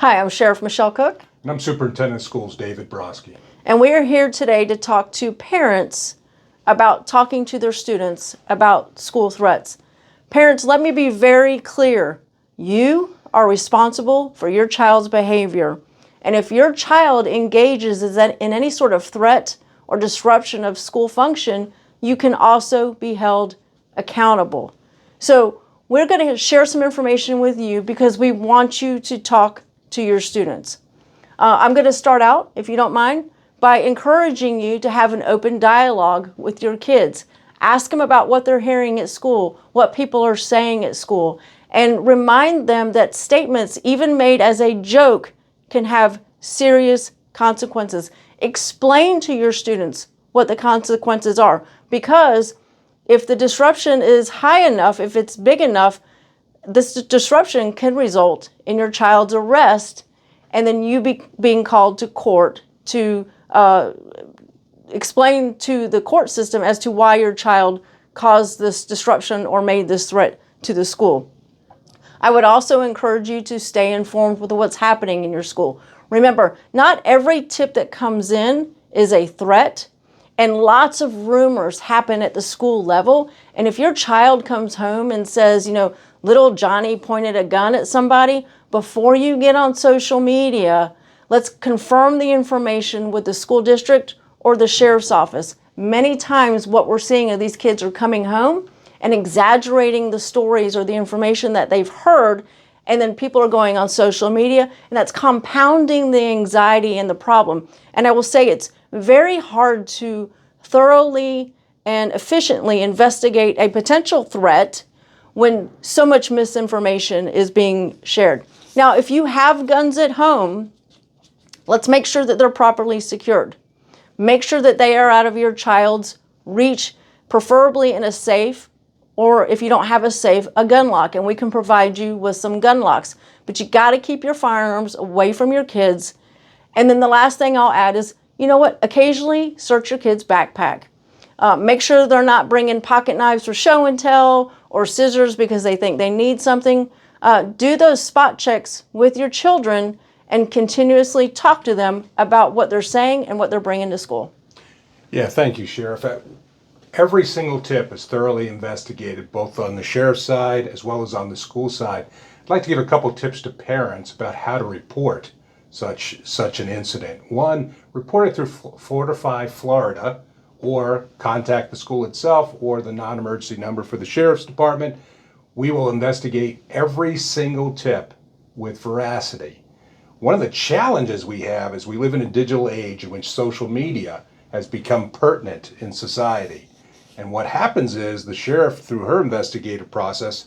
Hi, I'm Sheriff Michelle Cook. And I'm Superintendent of Schools David Broskie. And we are here today to talk to parents about talking to their students about school threats. Parents, let me be very clear. You are responsible for your child's behavior. And if your child engages in any sort of threat or disruption of school function, you can also be held accountable. So we're going to share some information with you because we want you to talk to your students. I'm going to start out, if you don't mind, by encouraging you to have an open dialogue with your kids. Ask them about what they're hearing at school, what people are saying at school, and remind them that statements, even made as a joke, can have serious consequences. Explain to your students what the consequences are, because if the disruption is high enough, if it's big enough, this disruption can result in your child's arrest and then you being called to court to explain to the court system as to why your child caused this disruption or made this threat to the school. I would also encourage you to stay informed with what's happening in your school. Remember, not every tip that comes in is a threat, and lots of rumors happen at the school level. And if your child comes home and says, little Johnny pointed a gun at somebody, before you get on social media, let's confirm the information with the school district or the sheriff's office. Many times what we're seeing are these kids are coming home and exaggerating the stories or the information that they've heard, and then people are going on social media, and that's compounding the anxiety and the problem. And I will say it's very hard to thoroughly and efficiently investigate a potential threat when so much misinformation is being shared. Now, if you have guns at home, let's make sure that they're properly secured. Make sure that they are out of your child's reach, preferably in a safe, or if you don't have a safe, a gun lock, and we can provide you with some gun locks. But you got to keep your firearms away from your kids. And then the last thing I'll add is, occasionally search your kid's backpack. Make sure they're not bringing pocket knives for show and tell or scissors because they think they need something. Do those spot checks with your children and continuously talk to them about what they're saying and what they're bringing to school. Yeah, thank you, Sheriff. Every single tip is thoroughly investigated, both on the sheriff's side as well as on the school side. I'd like to give a couple tips to parents about how to report such an incident. One, report it through Fortify Florida, or contact the school itself or the non-emergency number for the sheriff's department. We will investigate every single tip with veracity. One of the challenges we have is we live in a digital age in which social media has become pertinent in society. And what happens is the sheriff, through her investigative process,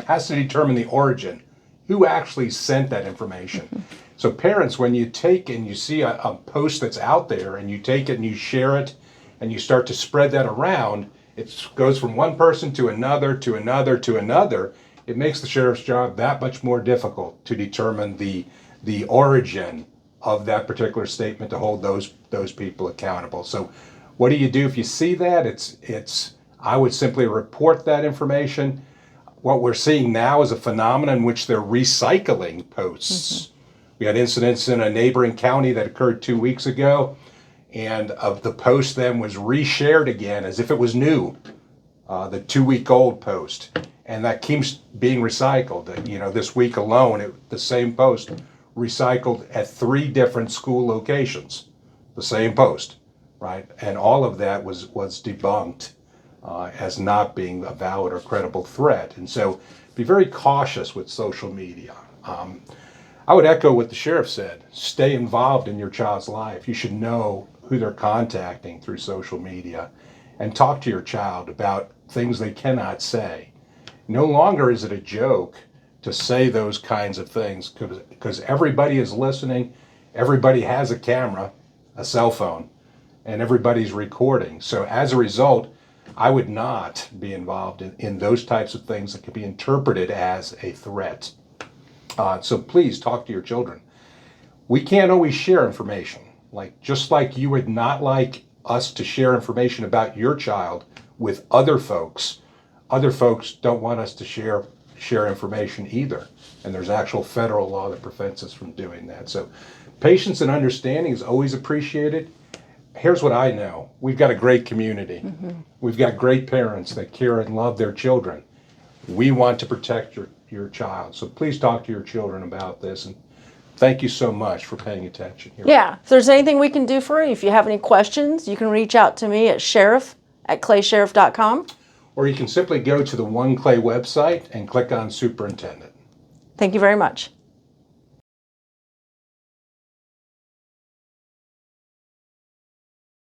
has to determine the origin, who actually sent that information. So parents, when you take and you see a post that's out there and you take it and you share it and you start to spread that around, it goes from one person to another, to another, to another. It makes the sheriff's job that much more difficult to determine the origin of that particular statement, to hold those people accountable. So what do you do if you see that? I would simply report that information. What we're seeing now is a phenomenon in which they're recycling posts. Mm-hmm. We had incidents in a neighboring county that occurred 2 weeks ago, and of the post then was reshared again as if it was new, the 2-week-old post, and that keeps being recycled. This week alone, the same post recycled at 3 different school locations, the same post, right? And all of that was debunked as not being a valid or credible threat. And so be very cautious with social media. I would echo what the sheriff said. Stay involved in your child's life. You should know who they're contacting through social media, and talk to your child about things they cannot say. No longer is it a joke to say those kinds of things, because everybody is listening, everybody has a camera, a cell phone, and everybody's recording. So as a result, I would not be involved in those types of things that could be interpreted as a threat. So please talk to your children. We can't always share information. Just like you would not like us to share information about your child with other folks don't want us to share share information either. And there's actual federal law that prevents us from doing that. So patience and understanding is always appreciated. Here's what I know. We've got a great community. We've got great parents that care and love their children. We want to protect your child. So please talk to your children about this. And thank you so much for paying attention here. Yeah, if there's anything we can do for you, if you have any questions, you can reach out to me at sheriff@claysheriff.com. Or you can simply go to the One Clay website and click on Superintendent. Thank you very much.